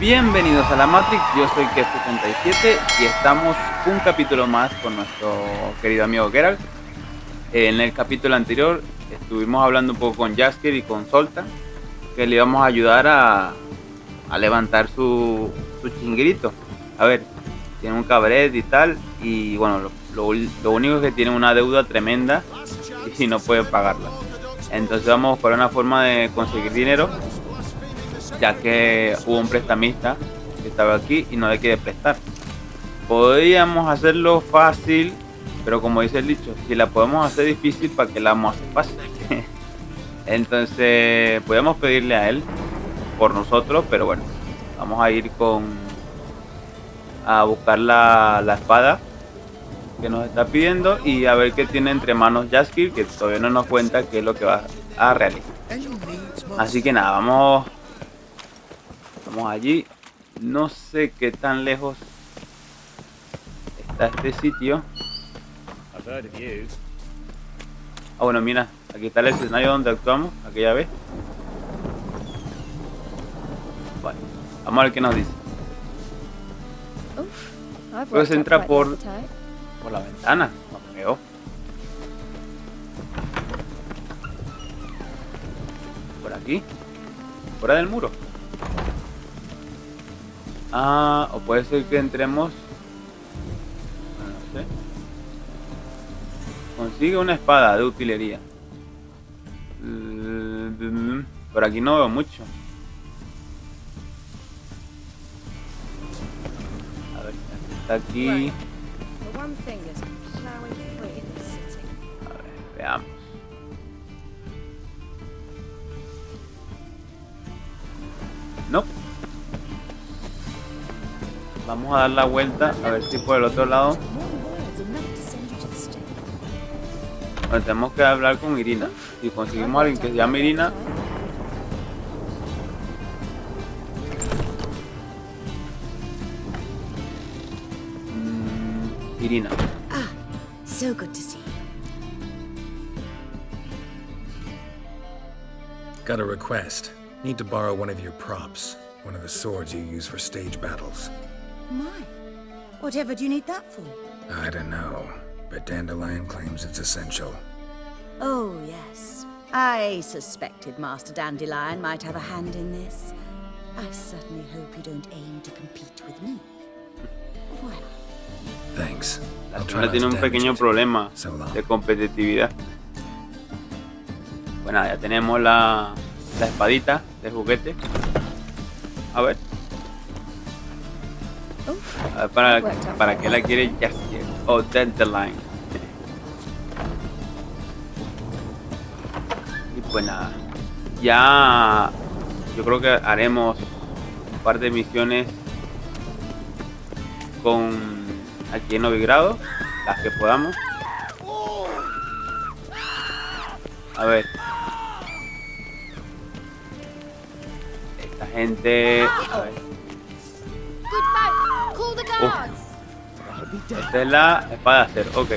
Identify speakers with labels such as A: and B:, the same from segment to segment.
A: Bienvenidos a la Matrix, yo soy Kev77 y estamos un capítulo más con nuestro querido amigo Geralt. En el capítulo anterior estuvimos hablando un poco con Jaskier y con Solta, que le íbamos a ayudar a levantar su chinguirito. A ver, tiene un cabaret y tal, y bueno, lo único es que tiene una deuda tremenda y no puede pagarla. Entonces vamos a buscar una forma de conseguir dinero, ya que hubo un prestamista que estaba aquí y no le quiere prestar. Podríamos hacerlo fácil, pero como dice el dicho, si la podemos hacer difícil, ¿para qué la vamos a hacer fácil? Entonces podemos pedirle a él por nosotros, pero bueno, vamos a ir a buscar la espada que nos está pidiendo y a ver qué tiene entre manos Jaskier, que todavía no nos cuenta qué es lo que va a realizar. Así que nada, vamos allí. No sé qué tan lejos está este sitio. Ah, bueno, mira, aquí está el escenario donde actuamos aquella vez. Vale, vamos a ver qué nos dice. Pues entra por la ventana, no creo. Por aquí, fuera del muro. Ah, o puede ser que entremos. No sé. Consigue una espada de utilería. Por aquí no veo mucho. A ver, está aquí. A ver, veamos. No. Vamos a dar la vuelta a ver si por el otro lado. Bueno, tenemos que hablar con Irina. Si conseguimos a alguien que se llame Irina. Irina.
B: Ah, so good to see you.
C: Got a request. Need to borrow one of your props. One of the swords you use for stage battles.
B: My, whatever do you need that for?
C: I don't know, but Dandelion claims it's essential.
B: Oh, yes. I suspected Master Dandelion might have a hand in this. I certainly hope you don't aim to compete with me. Voilà.
C: Thanks.
A: La zona tiene un pequeño problema de competitividad. Bueno, ya tenemos la espadita de juguete. A ver. A ver para qué la quiere Jaskier o Dandelion. Y pues nada, ya yo creo que haremos un par de misiones con aquí en Novigrado, las que podamos. A ver, esta gente, a ver. Esta es la espada de acero, ok.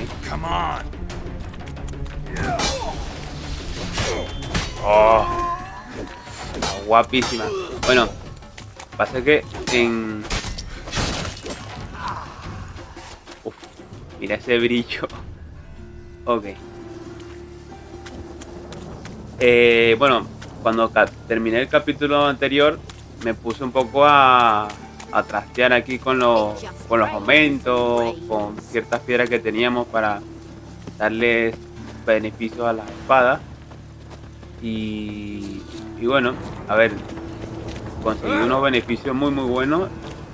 A: Oh, guapísima. Bueno, pasa que en... Uf, mira ese brillo. Ok. Bueno, cuando terminé el capítulo anterior me puse un poco a trastear aquí con los aumentos, con ciertas piedras que teníamos para darles beneficios a las espadas. Y bueno, a ver, conseguí unos beneficios muy buenos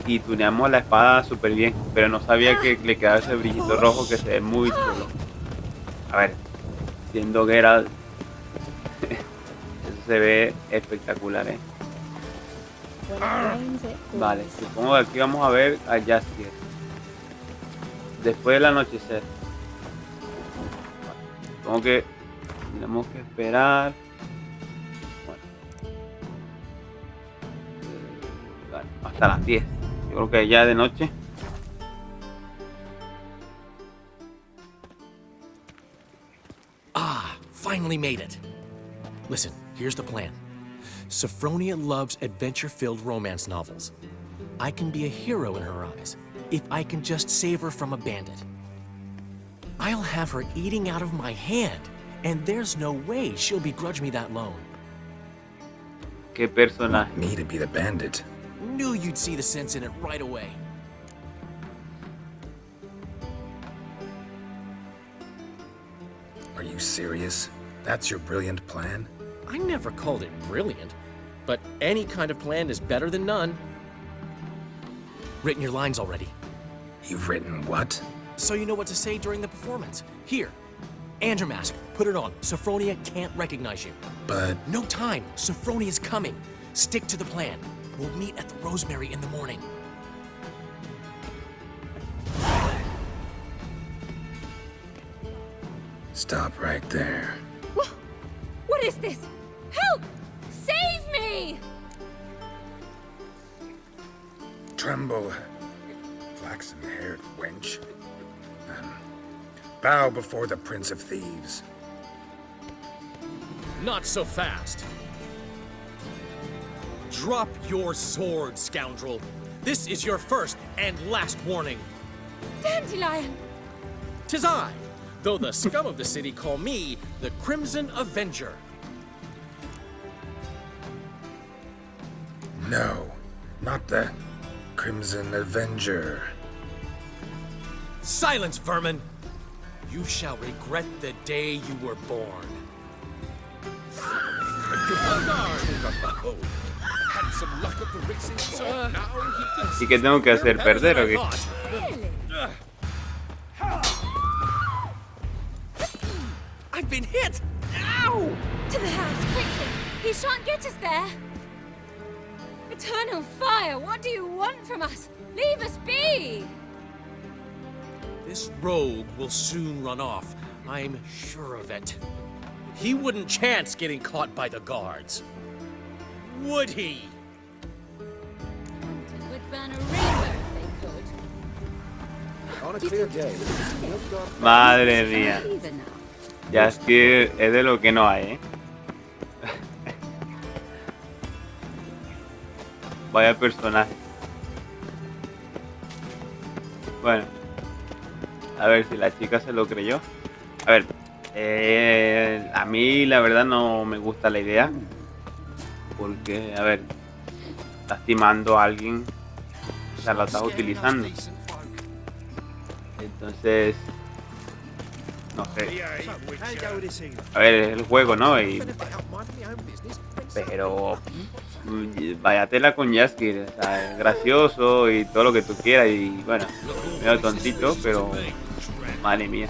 A: y tuneamos la espada súper bien, pero no sabía que le quedaba ese brillito rojo que se ve muy chulo. A ver, siendo Geralt, eso se ve espectacular, Vale, supongo que aquí vamos a ver a Jaskier después del anochecer. Supongo que tenemos que esperar. Bueno, hasta las 10. Yo creo que ya de noche.
D: Ah, finally made it. Listen, here's the plan. Sophronia loves adventure-filled romance novels. I can be a hero in her eyes if I can just save her from a bandit. I'll have her eating out of my hand, and there's no way she'll begrudge me that loan.
A: ¿Qué personaje?
C: Me to be the bandit.
D: Knew you'd see the sense in it right away.
C: Are you serious? That's your brilliant plan?
D: I never called it brilliant, but any kind of plan is better than none. Written your lines already,
C: You've written what?
D: so you know what to say during the performance. Here, and your mask. Put it on. Sophronia can't recognize you.
C: But
D: No time. Sophronia's coming. Stick to the plan. We'll meet at the Rosemary in the morning.
C: stop right there.
E: What is this? Help! Save me!
C: Tremble, flaxen-haired wench. Bow before the Prince of Thieves.
D: Not so fast. Drop your sword, scoundrel. This is your first and last warning.
E: Dandelion!
D: 'Tis I, though the scum of the city call me the Crimson Avenger.
C: No, not the Crimson Avenger.
D: Silence, vermin! You shall regret the day you were born. Had some luck of the races, so now he thinks
A: ¿Y qué tengo que hacer?
D: better
A: ¿Perder
D: than
A: o
D: I
A: qué?
D: thought.
E: Really?
D: I've been hit! Ow!
E: To the house, quickly! He shan't get us there! Eternal fire, what do you want from us? Leave us be!
D: This rogue will soon run off. I'm sure of it. He wouldn't chance getting caught by the guards. Would he?
E: Hunters would burn a rainbow if they could.
F: On a clear day,
A: Madre mía.
E: Either now.
A: Ya es que es de lo que no hay, ¿eh? Vaya personaje. Bueno. A ver si la chica se lo creyó. A ver. A mí la verdad no me gusta la idea. Porque, a ver. Lastimando a alguien. O sea, lo estás utilizando. Entonces... No sé. A ver, es el juego, ¿no? Pero... Vaya tela con Jaskier. O sea, es gracioso y todo lo que tú quieras. Y bueno, medio tontito, pero... Madre mía.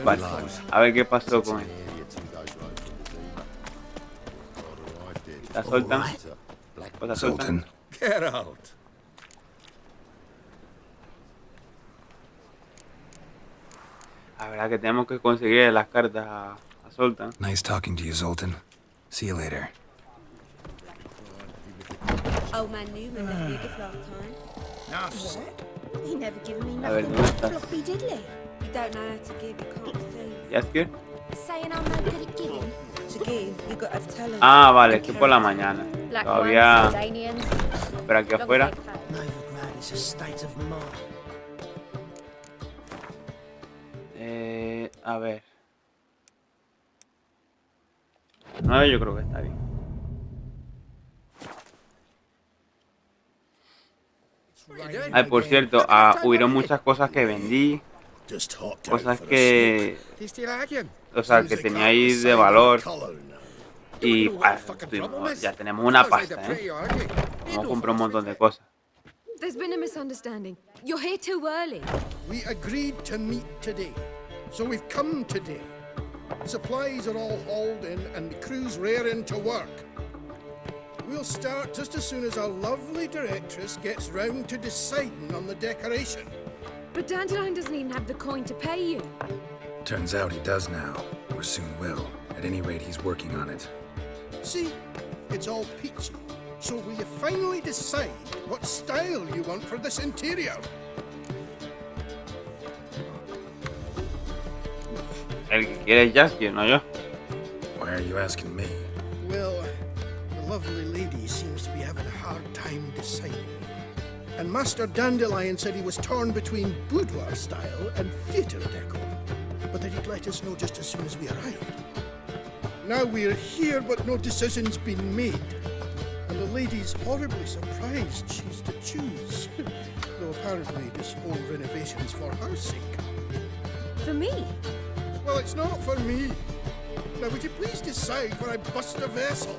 A: Vale, a ver qué pasó con él. ¿La sueltan? Pues la sueltan.
C: Geralt.
A: La verdad que tenemos que conseguir las cartas a Zoltan.
C: Nice talking to you, Zoltan. See you later.
B: Old man Newman left me a gift last time. He never given me
A: A ver,
B: nothing.
A: ¿dónde estás?
B: Floppy diddly. You don't know how to give, you can't see.
A: ¿Jaskier?
E: Saying I'm no good at giving.
B: To give, you got to have talent.
A: Ah, vale, estoy por la mañana.
E: Black
A: Todavía...
E: ones, Danians.
A: Espera aquí afuera.
F: Novigrad is a state of mind.
A: A ver. 9 yo creo que está bien. Ay, por cierto, hubieron muchas cosas que vendí. Cosas que... O sea, que teníais de valor. Y ya tenemos una pasta, ¿eh? Vamos a comprar un montón de cosas.
E: There's been a misunderstanding. You're here too early.
G: We agreed to meet today, so we've come today. Supplies are all hauled in and the crew's raring to work. We'll start just as soon as our lovely directress gets round to deciding on the decoration.
E: But Dandelion doesn't even have the coin to pay you.
C: Turns out he does now, or soon will. At any rate, he's working on it.
G: See, it's all peachy. So will you finally decide what style you want for this interior?
A: El que quiere es Jaskier, no yo.
C: Why are you asking me?
G: Well, the lovely lady seems to be having a hard time deciding. And Master Dandelion said he was torn between boudoir style and theatre decor, but that he'd let us know just as soon as we arrived. Now we're here, but no decision's been made. And the lady's horribly surprised she's to choose. Though apparently this whole renovation's for her sake.
E: For me?
G: Well, it's not for me. Now, would you please decide where I bust a vessel?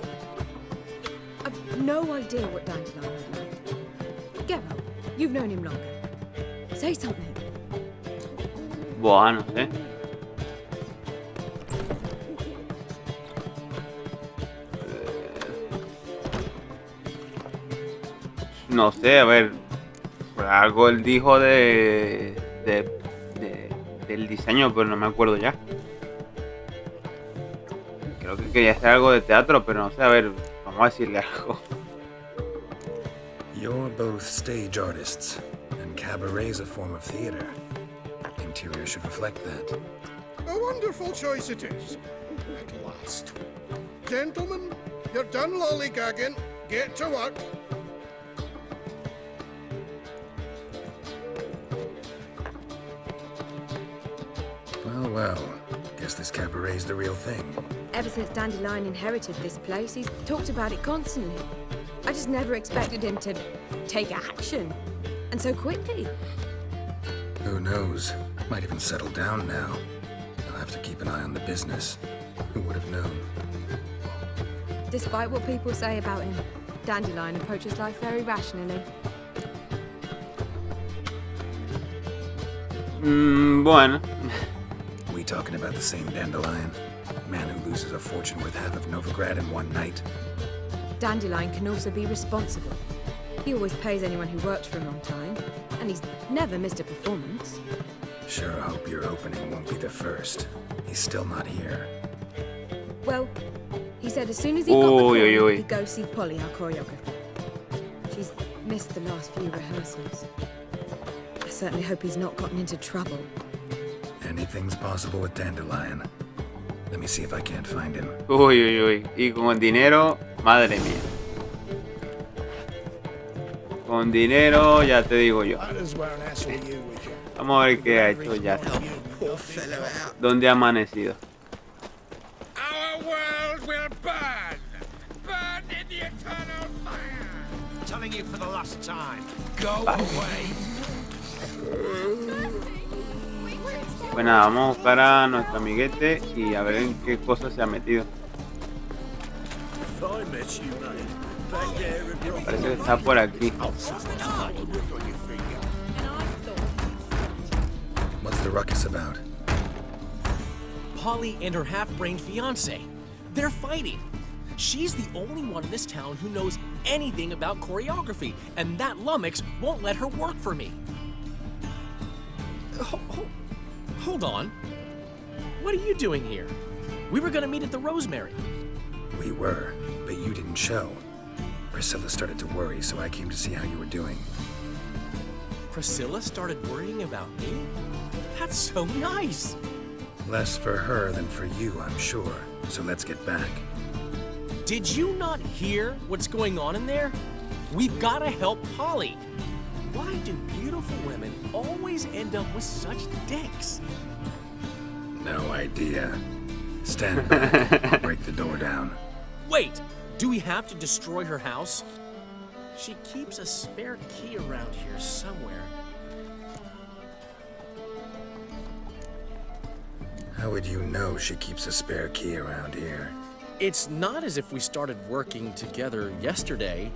E: I've no idea what Dandelion would like. Geralt, you've known him longer. Say something.
A: Buah, no sé. No sé, a ver. Por algo él dijo del diseño, pero no me acuerdo ya. Creo que quería hacer algo de teatro, pero no sé, a ver, vamos a decirle algo.
C: You're both stage artists, and cabaret's a form of theater. Interior should reflect that.
G: A wonderful choice it is. At last. Gentlemen, you're done lollygagging. Get to work.
C: Well, guess this cabaret's the real thing.
E: Ever since Dandelion inherited this place, he's talked about it constantly. I just never expected him to take action. And so quickly.
C: Who knows? Might even settle down now. I'll have to keep an eye on the business. Who would have known?
E: Despite what people say about him, Dandelion approaches life very rationally.
A: Bueno.
C: We talking about the same Dandelion? Man who loses a fortune worth half of Novigrad in one night?
E: Dandelion can also be responsible. He always pays anyone who works for him on time, and he's never missed a performance.
C: Sure hope your opening won't be the first. He's still not here.
E: Well, he said as soon as he got the call, he'd go see Polly, our choreographer. She's missed the last few rehearsals. I certainly hope he's not gotten into trouble.
C: Anything's possible with Dandelion. Let me see if I can't find him.
A: Uy. Y con dinero, madre mía. Con dinero, ya te digo yo. Vamos a ver qué ha hecho ya. ¿Dónde ha amanecido?
H: Our world will burn! Burn in the eternal fire! Telling you for the last time, go away!
A: Pues nada, vamos a buscar a nuestro amiguete y a ver en qué cosa se ha metido. Parece que está por aquí.
C: What's the ruckus about?
D: Polly and her half-brained fiancé. They're fighting. She's the only one in this town who knows anything about choreography, and that lummox won't let her work for me. Hold on. What are you doing here? We were gonna meet at the Rosemary.
C: We were, but you didn't show. Priscilla started to worry, so I came to see how you were doing.
D: Priscilla started worrying about me? That's so nice!
C: Less for her than for you, I'm sure. So let's get back.
D: Did you not hear what's going on in there? We've gotta help Polly. Why do beautiful women always end up with such dicks?
C: No idea. Stand back. I'll break the door down.
D: Wait! Do we have to destroy her house? She keeps a spare key around here somewhere.
C: How would you know she keeps a spare key around here?
D: It's not as if we started working together yesterday.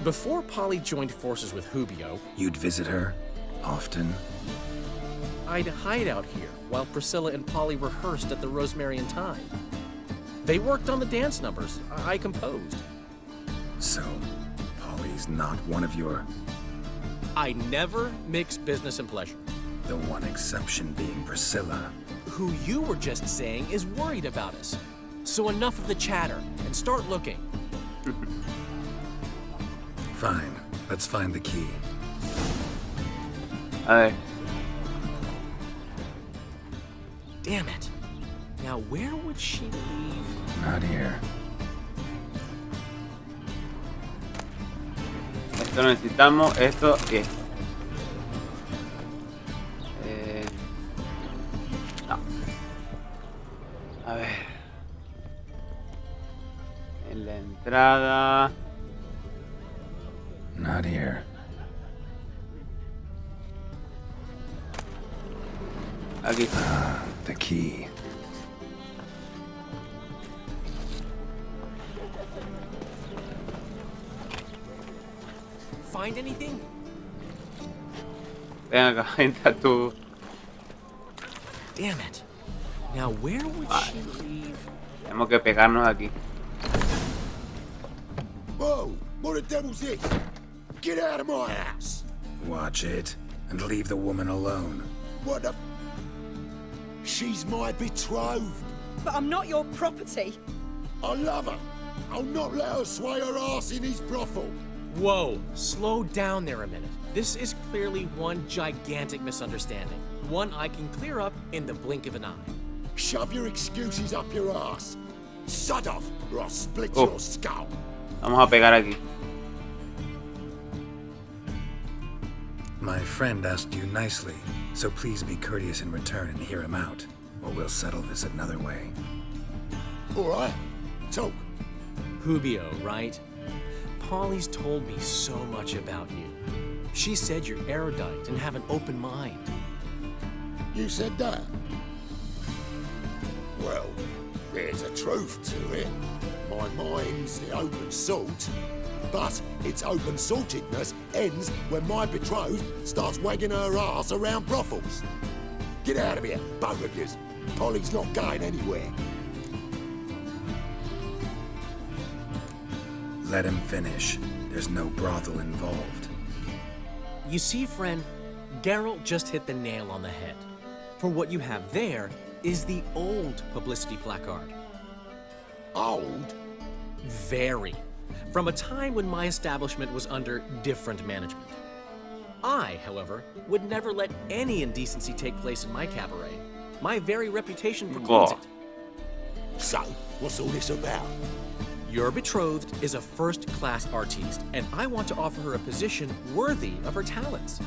D: Before Polly joined forces with Hubio,
C: You'd visit her? Often?
D: I'd hide out here while Priscilla and Polly rehearsed at the Rosemary and Thyme. They worked on the dance numbers I composed.
C: So, Polly's not one of your...
D: I never mix business and pleasure.
C: The one exception being Priscilla.
D: Who you were just saying is worried about us. So enough of the chatter and start looking.
C: Fine. Let's find the key.
A: A ver.
D: Damn it. Now where would she leave?
C: Not here.
A: Solo necesitamos esto y esto. No. A ver. En la entrada.
C: Not here.
A: Aquí.
C: The key.
D: Find anything?
A: Ven acá, entra tú.
D: Damn it. Now where would she leave?
A: Tenemos que pegarnos aquí.
H: Whoa! What the devil's this? Get out of my house!
C: Watch it, and leave the woman alone.
H: What the... She's my betrothed.
E: But I'm not your property.
H: I love her. I'll not let her sway her ass in his brothel.
D: Whoa, slow down there a minute. This is clearly one gigantic misunderstanding. One I can clear up in the blink of an eye.
H: Shove your excuses up your ass. Sod off, or I'll split your skull.
A: Vamos a pegar aquí.
C: My friend asked you nicely, so please be courteous in return and hear him out, or we'll settle this another way.
H: All right, talk.
D: Hubio, right? Polly's told me so much about you. She said you're erudite and have an open mind.
H: You said that? Well, there's a truth to it. My mind's the open salt, but its open saltedness ends when my betrothed starts wagging her ass around brothels. Get out of here, both of yous. Polly's not going anywhere.
C: Let him finish. There's no brothel involved.
D: You see, friend, Geralt just hit the nail on the head. For what you have there is the old publicity placard.
H: Old?
D: Very. From a time when my establishment was under different management. I, however, would never let any indecency take place in my cabaret. My very reputation precludes it.
H: So, what's all this about?
D: Your betrothed is a first-class artiste, and I want to offer her a position worthy of her talents.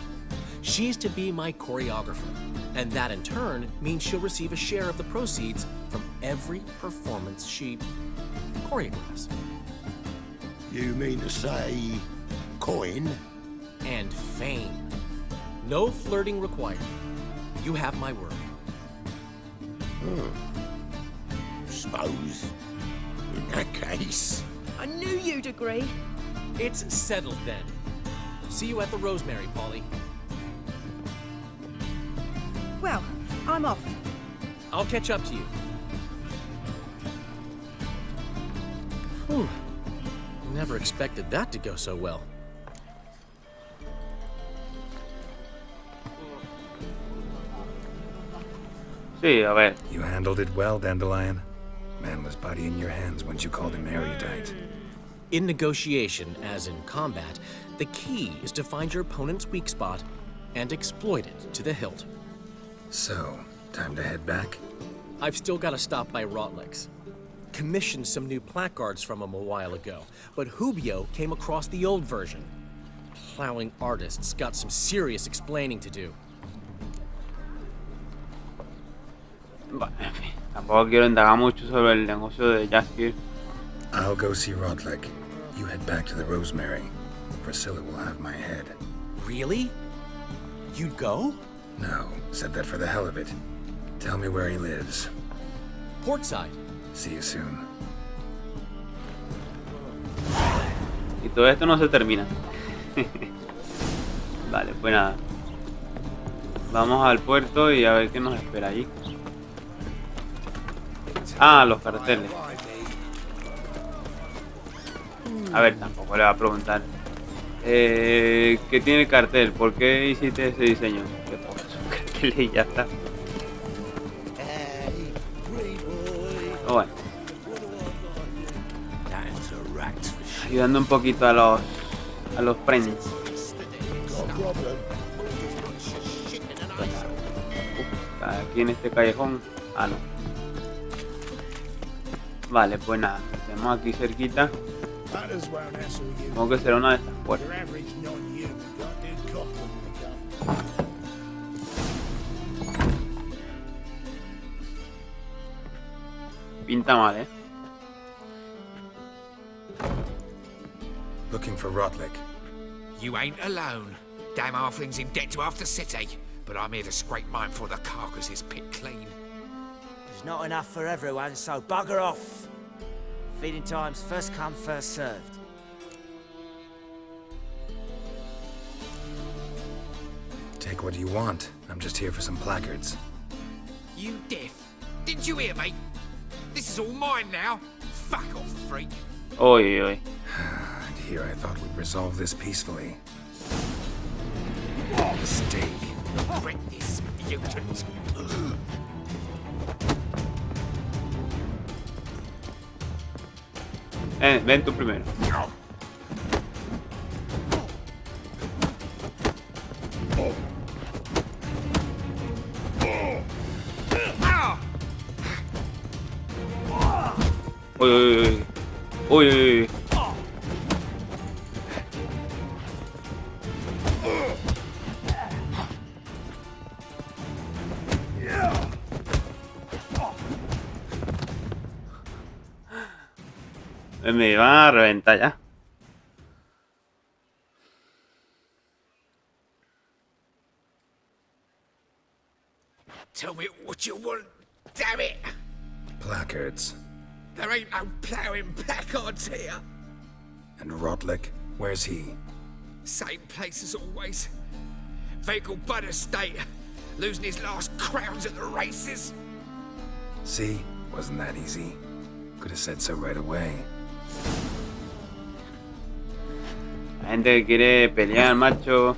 D: She's to be my choreographer, and that in turn means she'll receive a share of the proceeds from every performance she choreographs.
H: You mean to say coin?
D: And fame. No flirting required. You have my word.
H: Suppose. In that case...
E: I knew you'd agree.
D: It's settled then. See you at the Rosemary, Polly.
E: Well, I'm off.
D: I'll catch up to you. Whew. Never expected that to go so well.
A: Sí, a ver.
C: You handled it well, Dandelion. Man was body in your hands once you called him erudite.
D: In negotiation, as in combat, the key is to find your opponent's weak spot and exploit it to the hilt.
C: So, time to head back?
D: I've still got to stop by Rotlick's. Commissioned some new placards from him a while ago, but Hubio came across the old version. Plowing artists got some serious explaining to do.
A: Bueno, en fin, tampoco quiero indagar mucho sobre el negocio de Jaskier.
C: I'll go see Rotlick. You head back to the Rosemary. Priscilla will have my head.
D: Really? You'd go?
C: No, said that for the hell of it. Tell me where he lives.
D: Portside.
C: See you soon.
A: Y todo esto no se termina. Vale, pues nada. Vamos al puerto y a ver qué nos espera allí. Ah, los carteles. A ver, tampoco le va a preguntar. ¿Qué tiene el cartel? ¿Por qué hiciste ese diseño? Le pongo su cartel y ya está. Bueno. Ayudando un poquito a los friends. Aquí en este callejón. Ah, no. Vale, pues nada. Tenemos aquí cerquita. Supongo que será una de estas puerta. Pinta mal, ¿eh?
C: Looking for Rotlick.
I: You ain't alone. Damn halfling's in debt to half the city, but I'm here to scrape mine before the carcass is picked clean.
F: There's not enough for everyone, so bugger off. Feeding time's first come, first served.
C: Take what you want. I'm just here for some placards.
I: You deaf? Didn't you hear me? This is all mine now. Fuck off, freak.
A: Oy, oy.
C: And here I thought we'd resolve this peacefully.
I: Mistake. Apprentice mutant.
A: Ven tú primero. Uy, uy, uy. Uy, uy, uy. Me van a reventar ya.
I: Tell me what you want, damn it!
C: Placards.
I: There ain't no ploughing placards here.
C: And Rotlick, where's he?
I: Same place as always. Vehicle bud estate. Losing his last crowns at the races.
C: See? Wasn't that easy? Could have said so right away.
A: La gente que quiere pelear, macho.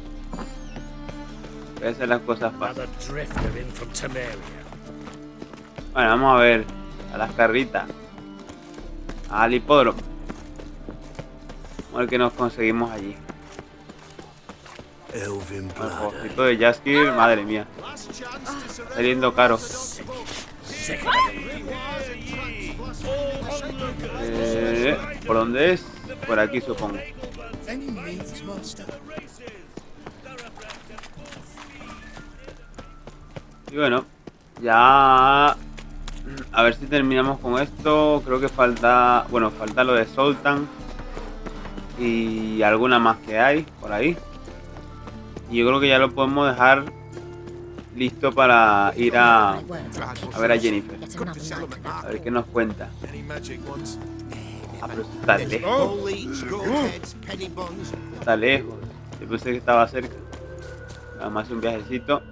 A: Voy a hacer las cosas fáciles. Bueno, vamos a ver. A las carritas. Al hipódromo. Vamos a ver qué nos conseguimos allí. El jueguito de Jaskier, madre mía. Está saliendo caro. ¿Por dónde es? Por aquí supongo. Y bueno, ya a ver si terminamos con esto. Creo que falta, bueno, falta lo de Sultan y alguna más que hay por ahí. Y yo creo que ya lo podemos dejar listo para ir a ver a Jennifer. A ver qué nos cuenta. Ah, pero está lejos. Está lejos. Yo pensé que estaba cerca. Nada más un viajecito.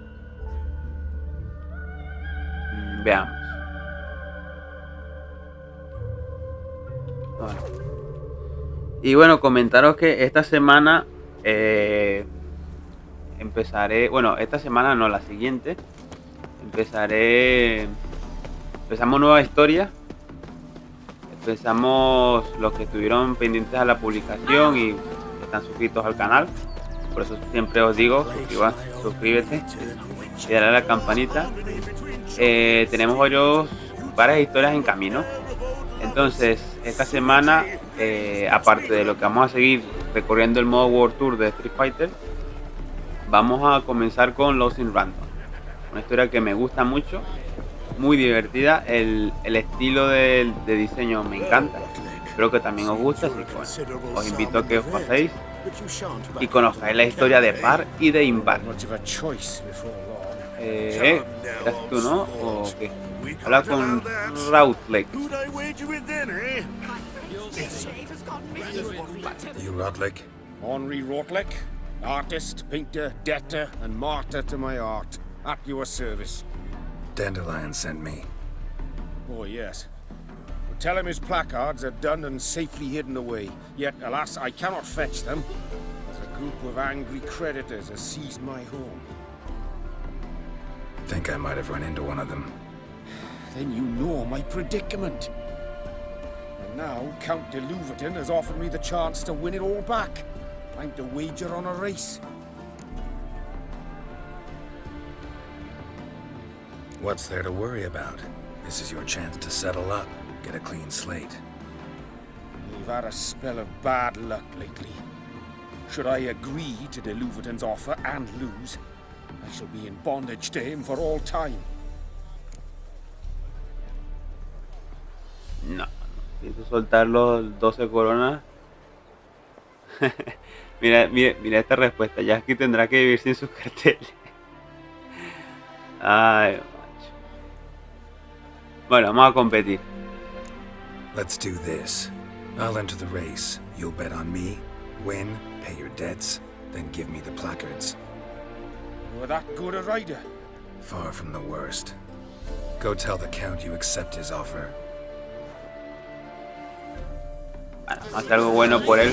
A: Veamos. Bueno. Y bueno, comentaros que esta semana empezaré, bueno, esta semana no, la siguiente empezamos nueva historia. Empezamos los que estuvieron pendientes a la publicación y están suscritos al canal. Por eso siempre os digo, suscríbete y dale a la campanita. Tenemos varias historias en camino. Entonces, esta semana, aparte de lo que vamos a seguir recorriendo el modo World Tour de Street Fighter, vamos a comenzar con Lost in Random. Una historia que me gusta mucho, muy divertida. El estilo de diseño me encanta. Espero que también os guste, así que bueno, os invito a que os paséis y conozcáis la historia de par y de impar. ¿Eras tú, no? ¿O qué? Habla con Rotlick.
C: You Rotlick?
J: Henri Rotlick, artist, painter, debtor, and martyr to my art. At your service.
C: Dandelion sent me.
J: Oh, yes. Well, tell him his placards are done and safely hidden away. Yet, alas, I cannot fetch them, as a group of angry creditors has seized my home.
C: Think I might have run into one of them.
J: Then you know my predicament. And now, Count de Louverton has offered me the chance to win it all back. I'm to wager on a race.
C: What's there to worry about? This is your chance to settle up, get a clean slate.
J: We've had a spell of bad luck lately. Should I agree to the Luverton's offer and lose, I shall be in bondage to him for all time.
A: No, pienso soltar los 12 coronas. mira esta respuesta. Jasky tendrá que vivir sin sus carteles. Ay, macho. Bueno, vamos a competir.
C: Let's do this. I'll enter the race. You'll bet on me, win, pay your debts, then give me the placards.
J: You're that good a rider?
C: Far from the worst. Go tell the Count you accept his offer.
A: Bueno, hacer algo bueno por él.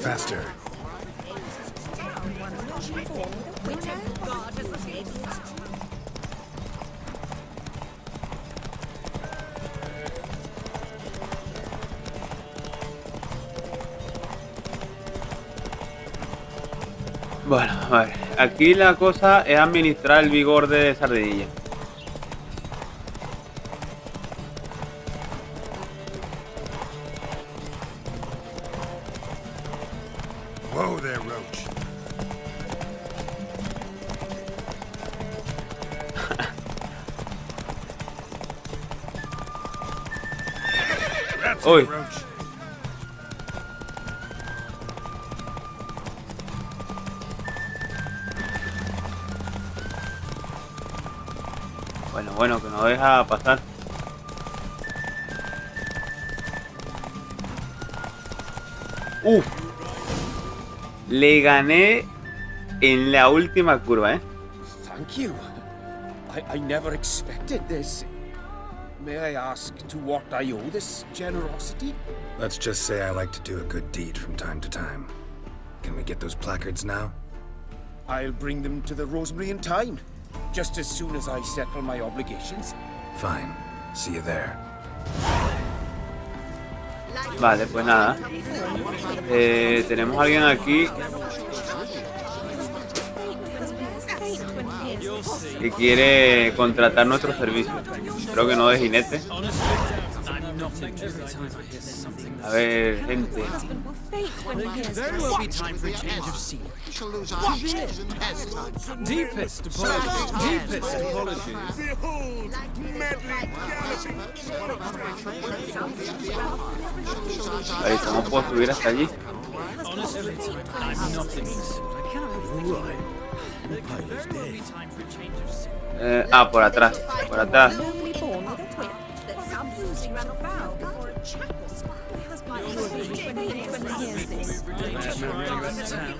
C: Faster.
A: Bueno, a ver. Aquí la cosa es administrar el vigor de Sardinilla.
C: Whoa there, Roach. That's it, Roach.
A: Bueno, que no deja pasar. Uf. Le gané en la última curva,
J: Thank you. I never expected this. May I ask to what I owe this generosity?
C: Let's just say I like to do a good deed from time to time. Can we get those placards now?
J: I'll bring them to the Rosemary in time, just as soon as I settle my obligations.
C: Fine. See you there.
A: Vale, pues nada. Tenemos a alguien aquí que quiere contratar nuestro servicio. Creo que no de jinete. A ver, gente. Ahí, ¿cómo puedo subir hasta allí? Por atrás, por atrás.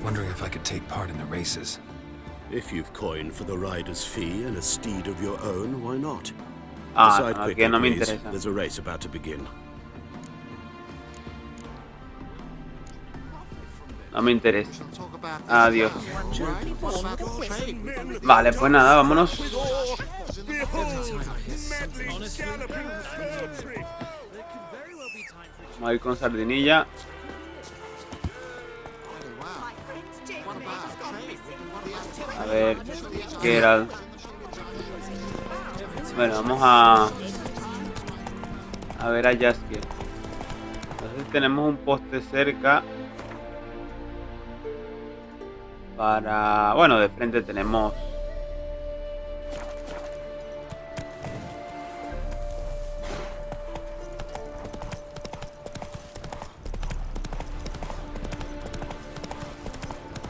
C: Wondering if I could take part in the races.
K: If you've coin for the rider's fee and a steed of your own, why not?
A: No,
K: quickly,
A: que no me
K: please.
A: interesa.
K: There's a race about to begin.
A: No me interesa. Adiós. Vale, pues nada, vámonos. Vamos a ir con Sardinilla. A ver, Geralt. Bueno, vamos a ver a Jaskier. Entonces tenemos un poste cerca. Bueno, de frente tenemos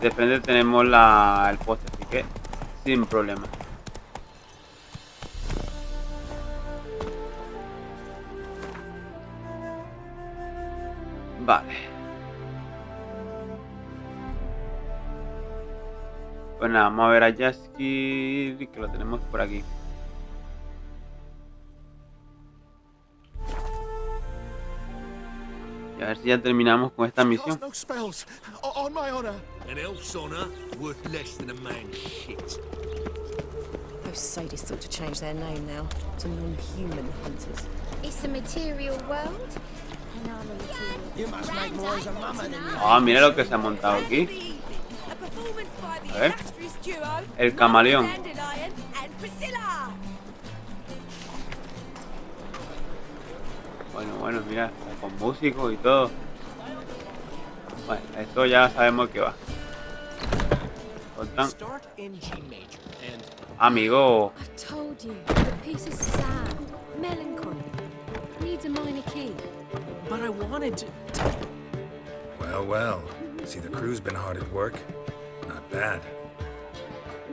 A: el poste, así que sin problema. Vale. Pues nada, vamos a ver a Jaskier, que lo tenemos por aquí. Y a ver si ya terminamos con esta misión.
I: An elf's honor worth less than a man's shit.
E: Those sadists ought to change their name now to non-human hunters.
L: It's the material world.
F: You must make more as a mama than you.
A: Ah, mira lo que se ha montado aquí. A ver. El camaleón. bueno, mira, con músicos y todo. Bueno, esto ya sabemos que va. Cortan. Amigo.
E: I've told you, the piece is sad, melancholy, needs a minor key.
D: But I wanted to...
C: Well, well. See, the crew's been hard at work. Not bad.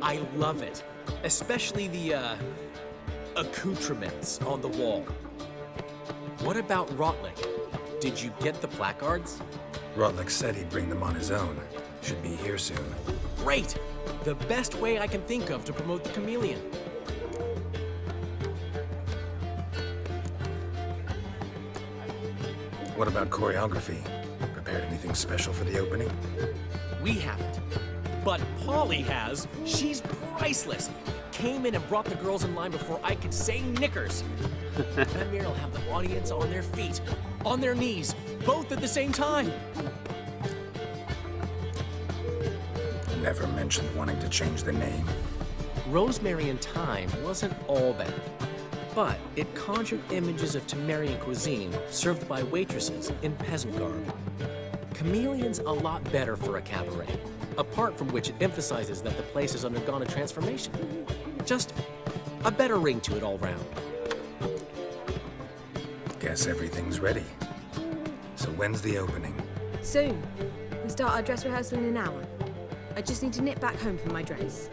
D: I love it. Especially the, accoutrements on the wall. What about Rotlick? Did you get the placards?
C: Rotlick said he'd bring them on his own. Should be here soon.
D: Great! The best way I can think of to promote the chameleon.
C: What about choreography? Prepared anything special for the opening?
D: We haven't. But Polly has. She's priceless. Came in and brought the girls in line before I could say knickers. Amir will have the audience on their feet, on their knees, both at the same time.
C: Never mentioned wanting to change the name.
D: Rosemary and Thyme wasn't all bad, but it conjured images of Temerian cuisine served by waitresses in peasant garb. Chameleon's a lot better for a cabaret, apart from which it emphasizes that the place has undergone a transformation. Just a better ring to it all round.
C: Guess everything's ready. So when's the opening?
E: Soon. We start our dress rehearsal in an hour. I just need to nip back home for my dress.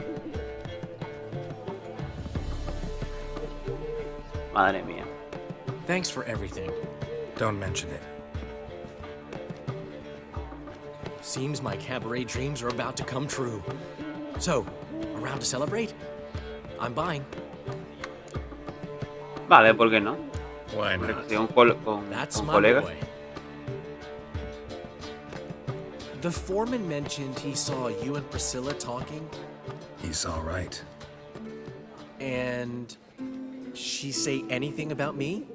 A: Madre mía.
D: Thanks for everything.
C: Don't mention it.
D: Seems my cabaret dreams are about to come true. So, around to celebrate? I'm buying.
A: Vale, ¿por qué no?
C: Why not?
D: That's
A: con
D: my
A: colegas.
D: boy. The foreman mentioned he saw you and Priscilla talking.
C: He's all right.
D: And she say anything about me?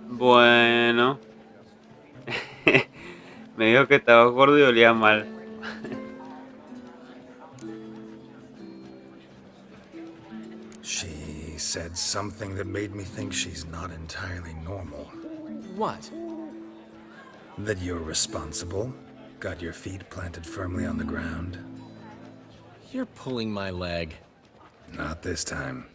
A: Bueno. Me dijo que estaba gordo y olía mal.
C: She said something that made me think she's not entirely normal.
D: What?
C: That you're responsible, got your feet planted firmly on the ground.
D: You're pulling my leg.
C: Not this time.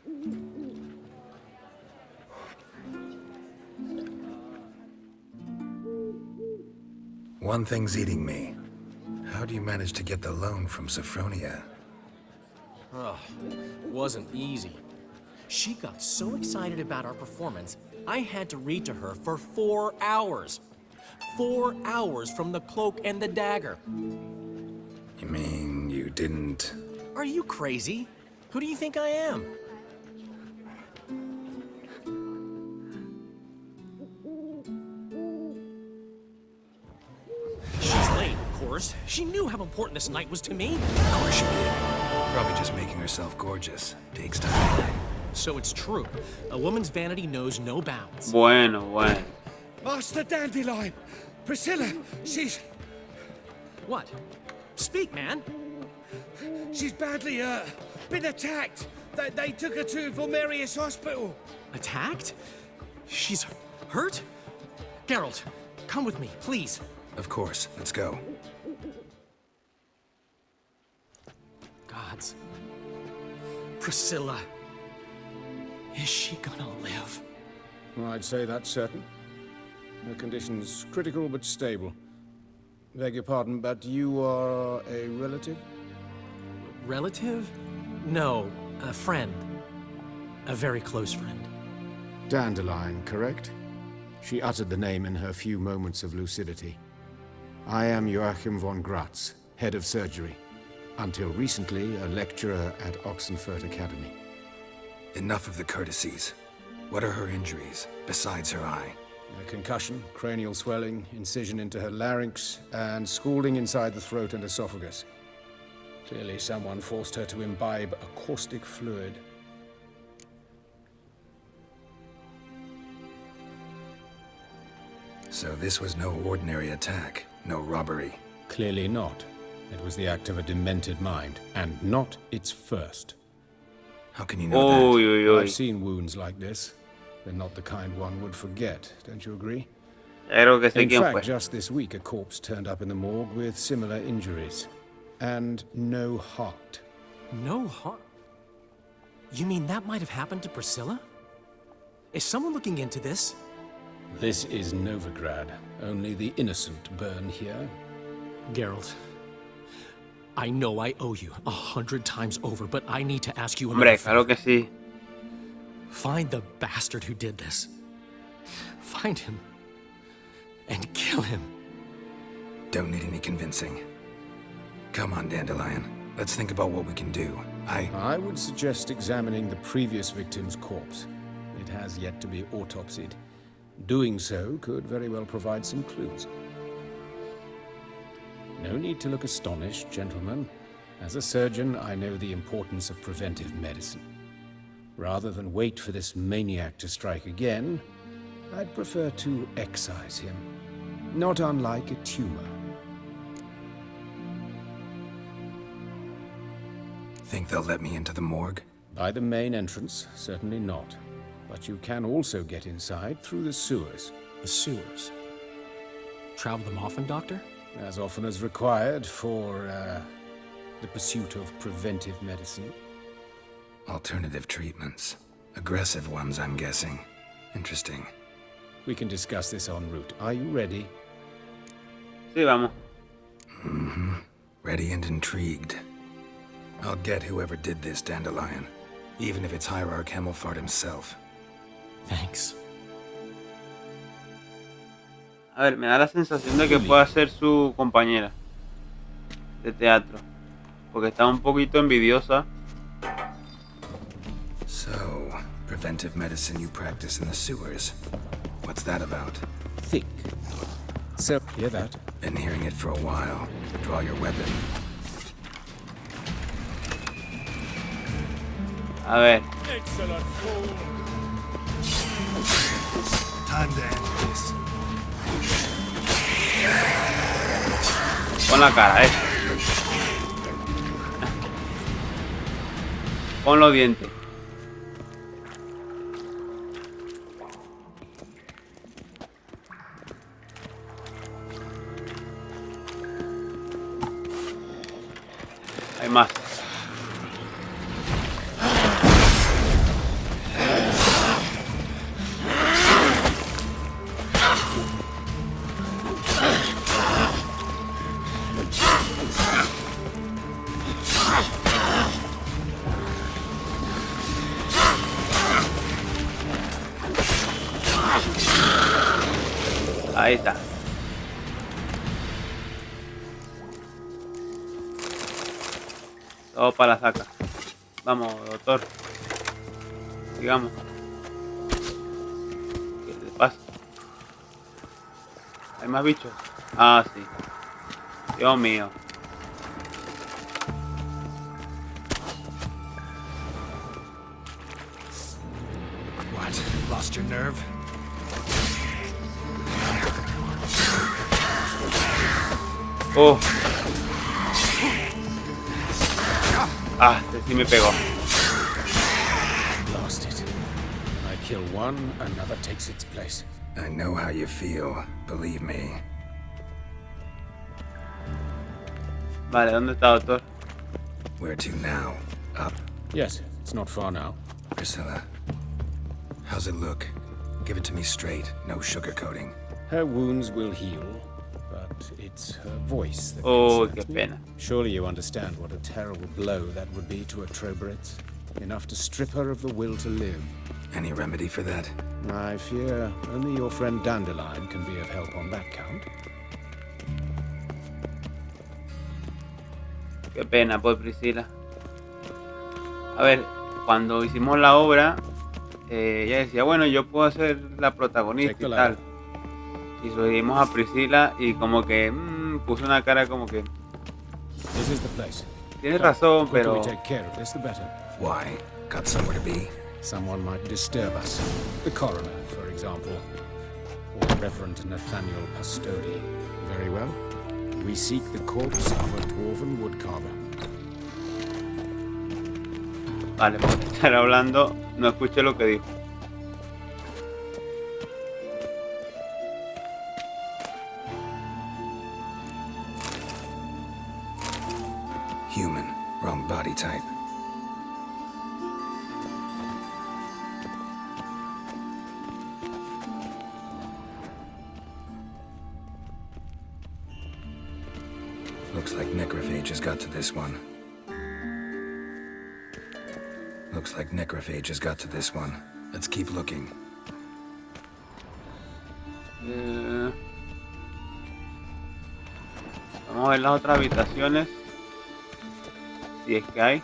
C: One thing's eating me. How do you manage to get the loan from Sophronia?
D: Oh, wasn't easy. She got so excited about our performance, I had to read to her for 4 hours. 4 hours from the cloak and the dagger.
C: You mean you didn't...
D: Are you crazy? Who do you think I am? She's late, of course. She knew how important this night was to me.
C: Of course she did. Probably just making herself gorgeous. Takes time.
D: So it's true. A woman's vanity knows no bounds.
A: Bueno.
I: Master Dandelion! Priscilla, she's...
D: What? Speak, man.
I: She's badly, been attacked. They took her to Vulmerius Hospital.
D: Attacked? She's hurt? Geralt, come with me, please.
C: Of course. Let's go.
D: Gods. Priscilla. Is she gonna live?
J: Well, I'd say that's certain. Her condition's critical but stable. Beg your pardon, but you are a relative?
D: Relative? No, a friend. A very close friend.
J: Dandelion, correct? She uttered the name in her few moments of lucidity. I am Joachim von Gratz, head of surgery. Until recently, a lecturer at Oxenfurt Academy.
C: Enough of the courtesies. What are her injuries, besides her eye?
J: A concussion, cranial swelling, incision into her larynx, and scalding inside the throat and esophagus. Clearly someone forced her to imbibe a caustic fluid.
C: So this was no ordinary attack, no robbery.
J: Clearly not. It was the act of a demented mind, and not its first.
C: How can you know that?
J: I've seen wounds like this. they're not the kind one would forget, don't you agree?
A: Creo que sé
J: In
A: quién
J: fact,
A: fue.
J: just this week, a corpse turned up in the morgue with similar injuries. And no heart.
D: No heart? You mean that might have happened to Priscilla? Is someone looking into this?
J: This is Novigrad. Only the innocent burn here.
D: Geralt, I know I owe you 100 times over, but I need to ask you another
A: Hombre, claro que sí.
D: Find the bastard who did this. Find him. And kill him.
C: Don't need any convincing. Come on, Dandelion. Let's think about what we can do.
J: I would suggest examining the previous victim's corpse. It has yet to be autopsied. Doing so could very well provide some clues. No need to look astonished, gentlemen. As a surgeon, I know the importance of preventive medicine. Rather than wait for this maniac to strike again, I'd prefer to excise him. Not unlike a tumor.
C: Think they'll let me into the morgue?
J: By the main entrance, certainly not. But you can also get inside through the sewers.
D: The sewers? Travel them often, Doctor?
J: As often as required for, the pursuit of preventive medicine.
C: Alternative treatments. Aggressive ones, I'm guessing. Interesting.
J: We can discuss this en route. Are you ready?
A: Sí, vamos.
C: Mm-hmm. Ready and intrigued. I'll get whoever did this, Dandelion. Even if it's Hierarch Hemmelfart himself.
D: Thanks.
A: A ver, me da la sensación de que pueda ser su compañera de teatro. Porque está un poquito envidiosa.
C: So, preventive medicine you practice in the sewers. What's that about?
J: Think. So, hear that?
C: Been hearing it for a while. Draw your weapon.
A: A ver.
I: Excellent fool.
C: Time to end this.
A: Pon la cara, Pon los dientes. Hay más. Ahí está. Todo para la saca. Vamos, doctor. Sigamos. ¿Qué le pasa? ¿Hay más bichos? Ah, sí. Dios mío.
C: What? Lost your nerve?
A: Oh. Ah, este sí me pegó.
J: Lost it. I kill one, another takes its place.
C: I know how you feel, believe me.
A: Vale, ¿dónde está, doctor?
C: Where to now? Up?
J: Yes, it's not far now.
C: Priscilla. How's it look? Give it to me straight, no sugarcoating.
J: Her wounds will heal, but it's her voice that
A: Oh, qué
J: concerns me.
A: pena.
J: Surely you understand what a terrible blow that would be to a Trobritz. Enough to strip her of the will to live.
C: Any remedy for that?
J: I fear only your friend Dandelion can be of help on that count.
A: Qué pena por Priscila. A ver, cuando hicimos la obra, ella decía, bueno, yo puedo ser la protagonista y tal. Y subimos a Priscila y como que puso una cara como que...
J: This is the place.
A: Tienes razón,
J: The quicker
A: pero...
J: we take care of this, the better.
C: Why? Got somewhere to be?
J: Someone might disturb us. The coroner, for example. Or Reverend Nathaniel Pastodi. Very well. We seek the corpse of a dwarven woodcarver.
A: Vale, por estar hablando, no escuché lo que dijo.
C: Looks like necrophage has got to this one. Looks like necrophage has got to this one. Let's keep looking.
A: Vamos a ver las otras habitaciones. Si es que hay.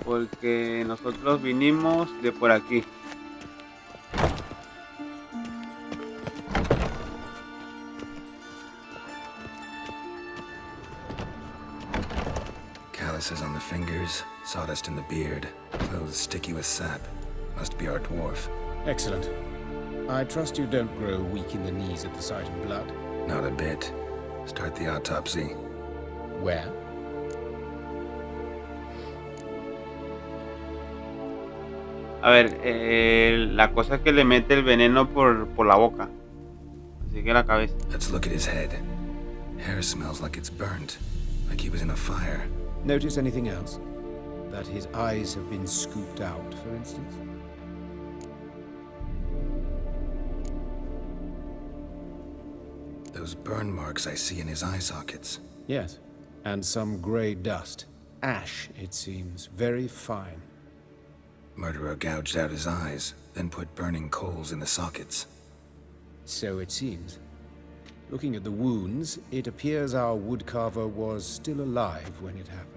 A: Porque nosotros vinimos de por aquí.
C: Calluses on the fingers, sawdust in the beard, clothes sticky with sap. Must be our dwarf.
J: Excellent. I trust you don't grow weak in the knees at the sight of blood.
C: Not a bit. Start the autopsy.
J: Where?
A: A ver, la cosa es que le mete el veneno por la boca. Así que la cabeza.
C: Let's look at his head. Hair smells like it's burnt, like he was in a fire.
J: Notice anything else? That his eyes have been scooped out, for instance?
C: Those burn marks I see in his eye sockets.
J: Yes, and some grey dust. Ash, it seems. Very fine.
C: Murderer gouged out his eyes, then put burning coals in the sockets.
J: So it seems. Looking at the wounds, it appears our woodcarver was still alive when it happened.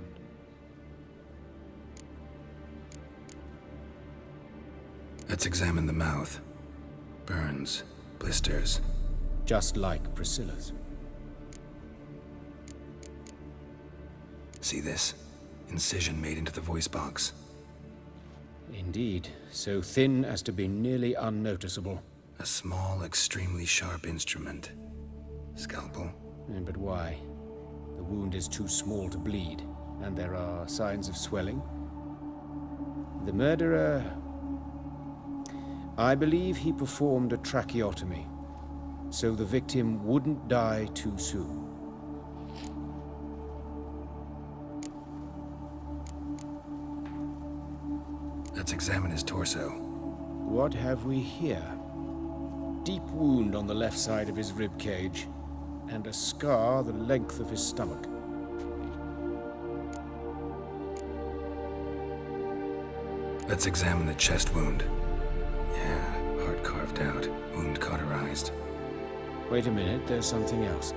C: Let's examine the mouth. Burns, blisters.
J: Just like Priscilla's.
C: See this? Incision made into the voice box.
J: Indeed, so thin as to be nearly unnoticeable.
C: A small, extremely sharp instrument. Scalpel?
J: But why? The wound is too small to bleed, and there are signs of swelling. The murderer... I believe he performed a tracheotomy, so the victim wouldn't die too soon.
C: Let's examine his torso.
J: What have we here? Deep wound on the left side of his rib cage, and a scar the length of his stomach.
C: Let's examine the chest wound. Yeah, heart carved out, wound cauterized.
J: Wait a minute, there's something else.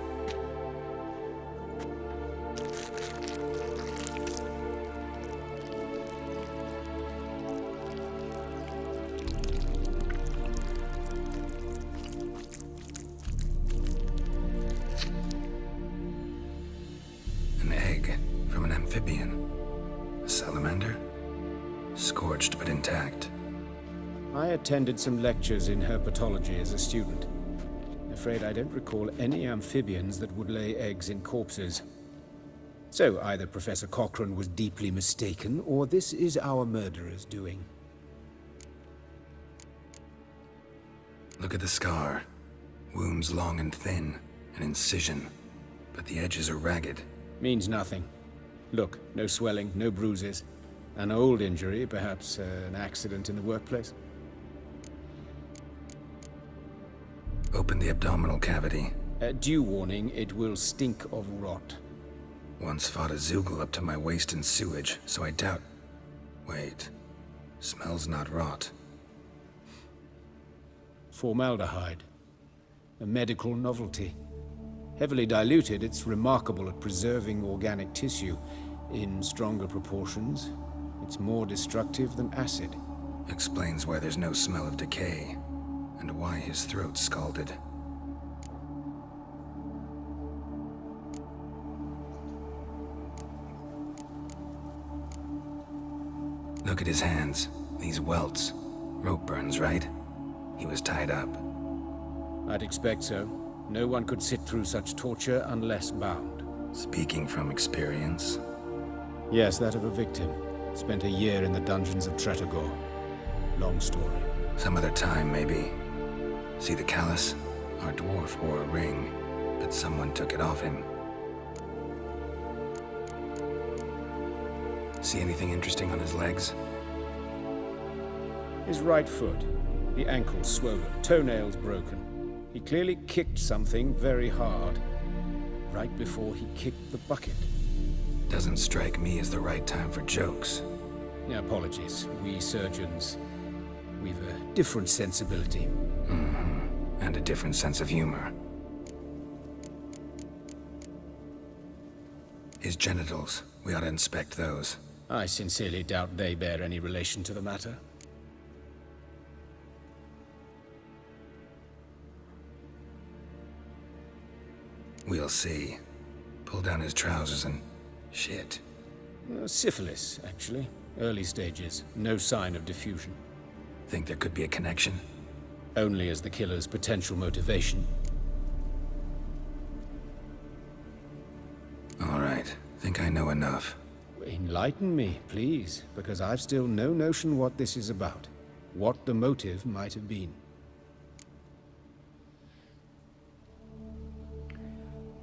C: An egg from an amphibian. A salamander? Scorched but intact.
J: I attended some lectures in herpetology as a student. Afraid I don't recall any amphibians that would lay eggs in corpses. So either Professor Cochrane was deeply mistaken, or this is our murderer's doing.
C: Look at the scar. Wounds long and thin, an incision, but the edges are ragged.
J: Means nothing. Look, no swelling, no bruises. An old injury, perhaps an accident in the workplace.
C: Open the abdominal cavity.
J: Due warning, it will stink of rot.
C: Once fought a Zoogle up to my waist in sewage, so I doubt... Wait. Smells not rot.
J: Formaldehyde. A medical novelty. Heavily diluted, it's remarkable at preserving organic tissue. In stronger proportions, it's more destructive than acid.
C: Explains why there's no smell of decay, and why his throat's scalded. Look at his hands. These welts. Rope burns, right? He was tied up.
J: I'd expect so. No one could sit through such torture unless bound.
C: Speaking from experience?
J: Yes, that of a victim. Spent a year in the dungeons of Tretogor. Long story.
C: Some other time, maybe. See the callus? Our dwarf wore a ring, but someone took it off him. See anything interesting on his legs?
J: His right foot. The ankle swollen, toenails broken. He clearly kicked something very hard. right before he kicked the bucket.
C: Doesn't strike me as the right time for jokes.
J: Yeah, apologies. We surgeons, we've a different sensibility.
C: Mm-hmm. And a different sense of humor. His genitals, we ought to inspect those.
J: I sincerely doubt they bear any relation to the matter.
C: We'll see. Pull down his trousers and... shit.
J: Syphilis, actually. Early stages. No sign of diffusion.
C: Think there could be a connection?
J: Only as the killer's potential motivation.
C: All right. Think I know enough.
J: Enlighten me, please, because I've still no notion what this is about. What the motive might have been.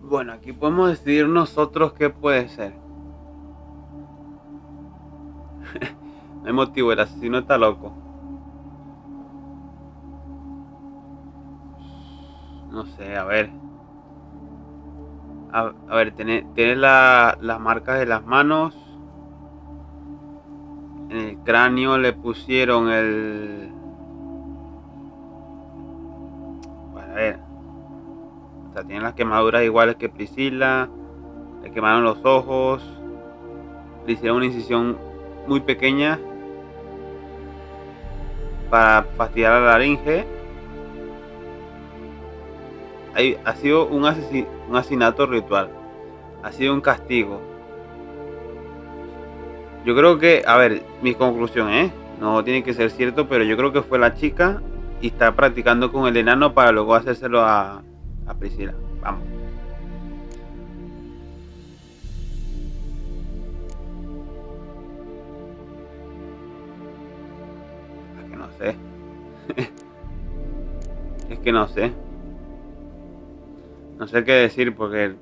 A: Bueno, aquí podemos decidir nosotros qué puede ser. No hay motivo, el asesino está loco. No sé, a ver. A ver, tiene las marcas de las manos. En el cráneo le pusieron el... Bueno, a ver. O sea, tiene las quemaduras iguales que Priscila. Le quemaron los ojos. Le hicieron una incisión muy pequeña para fastidiar a la laringe. Ha sido un asesinato ritual. Ha sido un castigo. Yo creo que, a ver, mi conclusión, no tiene que ser cierto, pero yo creo que fue la chica y está practicando con el enano para luego hacérselo a Priscila. Vamos. Es que no sé. Es que no sé. No sé qué decir porque...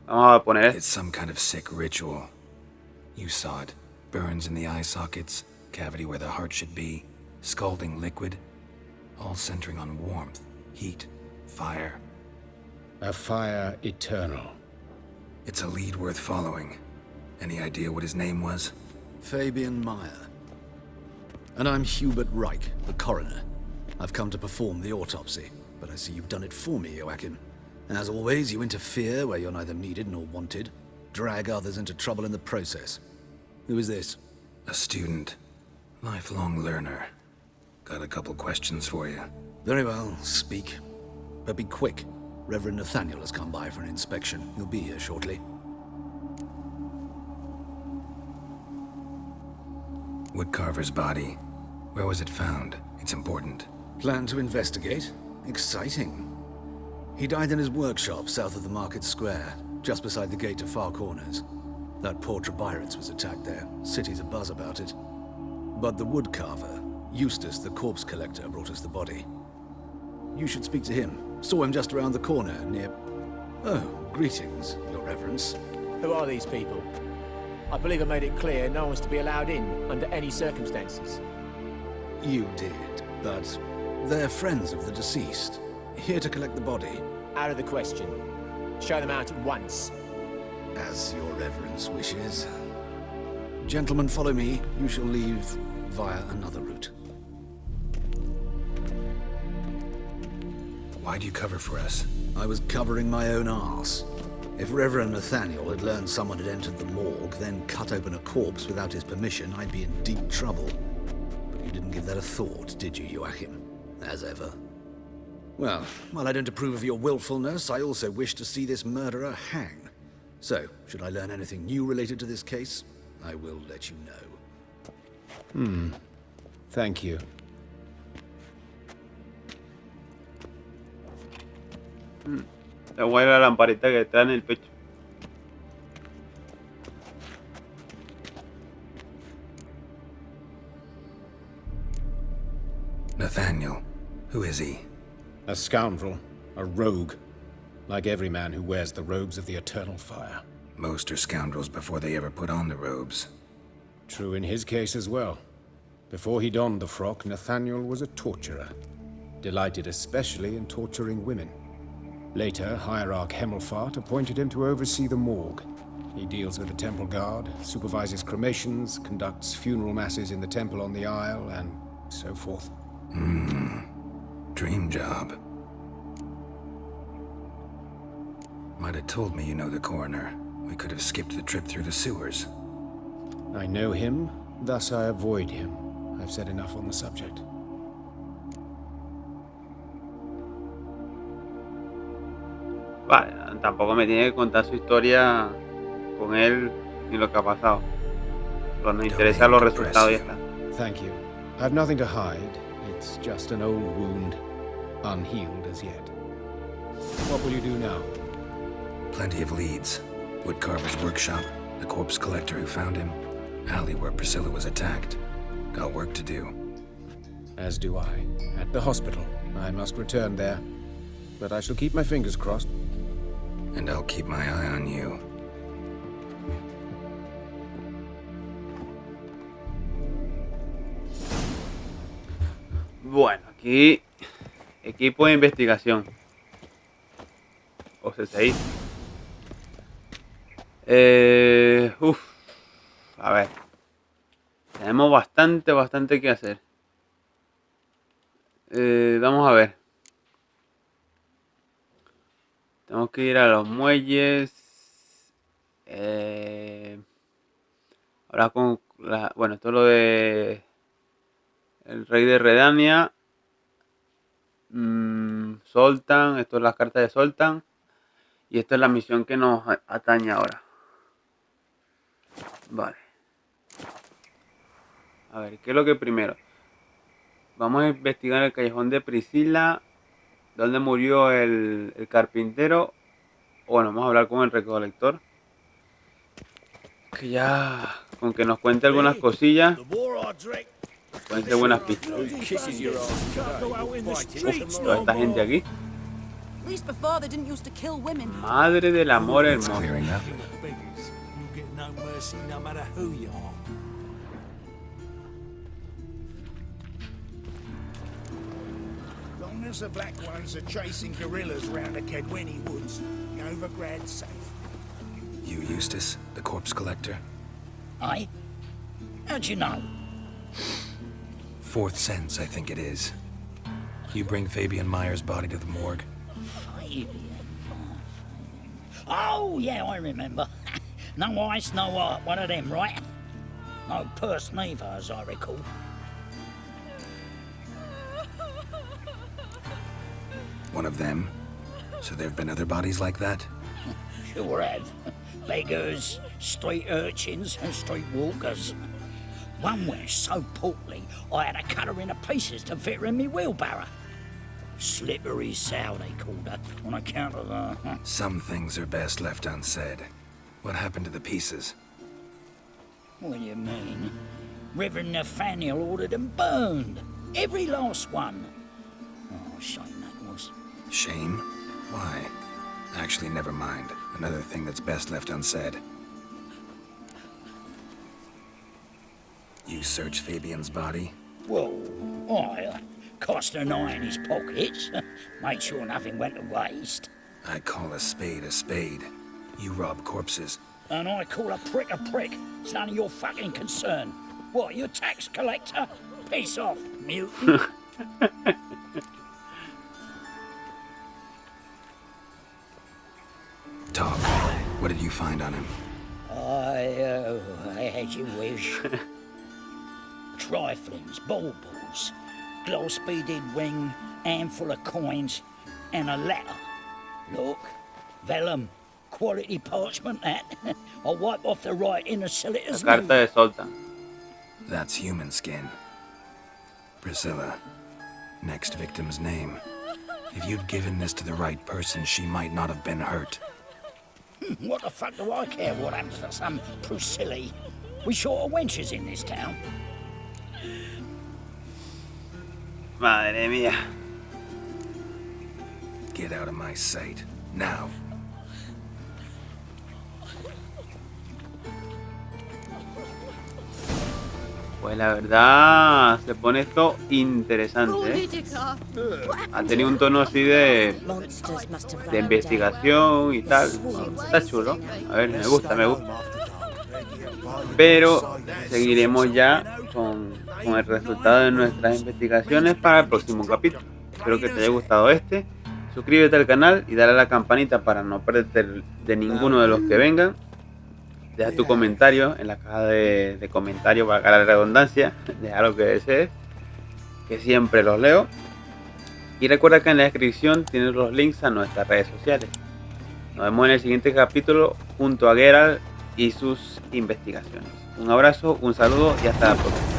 A: Vamos a poner...
C: It's some kind of sick ritual. You saw it. Burns in the eye sockets, cavity where the heart should be, scalding liquid, all centering on warmth, heat, fire.
J: A fire eternal.
C: It's a lead worth following. Any idea what his name was?
M: Fabian Meyer. And I'm Hubert Reich, the coroner. I've come to perform the autopsy, but I see you've done it for me, Joachim. As always, you interfere where you're neither needed nor wanted. Drag others into trouble in the process. Who is this?
C: A student. Lifelong learner. Got a couple questions for you.
M: Very well, speak. But be quick. Reverend Nathaniel has come by for an inspection. He'll be here shortly.
C: Woodcarver's body. Where was it found? It's important.
M: Plan to investigate? Exciting. He died in his workshop south of the market square, just beside the gate to Far Corners. That poor Trebirates was attacked there. City's abuzz about it. But the woodcarver, Eustace the corpse collector, brought us the body. You should speak to him. Saw him just around the corner near... Oh, greetings, Your Reverence.
N: Who are these people? I believe I made it clear no one's to be allowed in under any circumstances.
M: You did, but they're friends of the deceased. Here to collect the body.
N: Out of the question. Show them out at once.
M: As Your Reverence wishes. Gentlemen, follow me. You shall leave via another route.
C: Why'd you cover for us?
M: I was covering my own arse. If Reverend Nathaniel had learned someone had entered the morgue, then cut open a corpse without his permission, I'd be in deep trouble. But you didn't give that a thought, did you, Joachim? As ever. Well, while I don't approve of your willfulness, I also wish to see this murderer hang. So, should I learn anything new related to this case, I will let you know.
J: Thank you.
A: Está buena la lamparita que está en el pecho.
C: Nathaniel. Who is he?
J: A scoundrel. A rogue. Like every man who wears the robes of the eternal fire.
C: Most are scoundrels before they ever put on the robes.
J: True in his case as well. Before he donned the frock, Nathaniel was a torturer. delighted especially in torturing women. Later, Hierarch Hemmelfart appointed him to oversee the morgue. He deals with the temple guard, supervises cremations, conducts funeral masses in the temple on the Isle, and so forth.
C: Dream job. Might have told me you know the coroner. We could have skipped the trip through the sewers.
J: I know him, thus I avoid him. I've said enough on the subject.
A: Vale, tampoco me tiene que contar su historia con él ni lo que ha pasado. Pero nos interesan los resultados y ya está.
J: Thank you. I've nothing to hide. It's just an old wound, unhealed as yet. What will you do now?
C: Plenty of leads. Woodcarver's workshop, the corpse collector who found him, alley where Priscilla was attacked. Got work to do.
J: As do I. At the hospital. I must return there. But I shall keep my fingers crossed.
C: And I'll keep my eye on you.
A: Bueno, aquí equipo de investigación. O C6. A ver. Tenemos bastante que hacer. Vamos a ver. Tenemos que ir a los muelles. Ahora con la... Bueno, esto es lo de... El rey de Redania. Soltan. Esto es las cartas de Soltan. Y esta es la misión que nos atañe ahora. Vale. A ver, ¿qué es lo que primero? Vamos a investigar el callejón de Priscila. ¿Dónde murió el carpintero? Bueno, vamos a hablar con el recolector. Que ya... Con que nos cuente algunas cosillas. Pueden ser buenas pistas. Toda esta gente aquí. Madre del amor hermoso.
O: Long as the black ones are chasing guerrillas round the Kedweni woods, Novigrad's safe.
C: You Eustace, the corpse collector?
O: Aye? How'd you know?
C: Fourth sense, I think it is. You bring Fabian Meyer's body to the morgue.
O: Oh, yeah, I remember. No ice, no art, one of them, right? No purse neither, as I recall.
C: One of them? So there have been other bodies like that?
O: Sure have. Beggars, street urchins, and street walkers. One went so portly, I had to cut her into pieces to fit her in me wheelbarrow. Slippery sow, they called her, on account of her.
C: Some things are best left unsaid. What happened to the pieces?
O: What do you mean? Reverend Nathaniel ordered them burned. Every last one. Oh, shame that was.
C: Shame? Why? Actually, never mind. Another thing that's best left unsaid. You searched Fabian's body?
O: Well, I cast an eye in his pockets. Made sure nothing went to waste.
C: I call a spade a spade. You rob corpses.
O: And I call a prick. It's none of your fucking concern. What, you a tax collector? Piss off, mutant.
C: Talk. What did you find on him?
O: I had you wish. Triflings, baubles, gloss-beaded ring, handful of coins, and a letter. Look, vellum, quality parchment that. I'll wipe off the writing and sell it as
A: La carta de Soltan.
C: That's human skin. Priscilla. Next victim's name. If you'd given this to the right person, she might not have been hurt.
O: What the fuck do I care what happens to some Priscilla? We short of wenches in this town.
A: Madre mía.
C: Get out of my sight. Now.
A: Pues la verdad se pone esto interesante, ¿eh? Ha tenido un tono así de investigación y tal. Está chulo. A ver, me gusta. Pero seguiremos ya con el resultado de nuestras investigaciones para el próximo capítulo. Espero que te haya gustado este. Suscríbete al canal y dale a la campanita para no perderte de ninguno de los que vengan. Deja tu comentario en la caja de comentarios, para la redundancia. Deja lo que desees, que siempre los leo. Y recuerda que en la descripción tienes los links a nuestras redes sociales. Nos vemos en el siguiente capítulo junto a Geralt y sus investigaciones. Un abrazo, un saludo y hasta la próxima.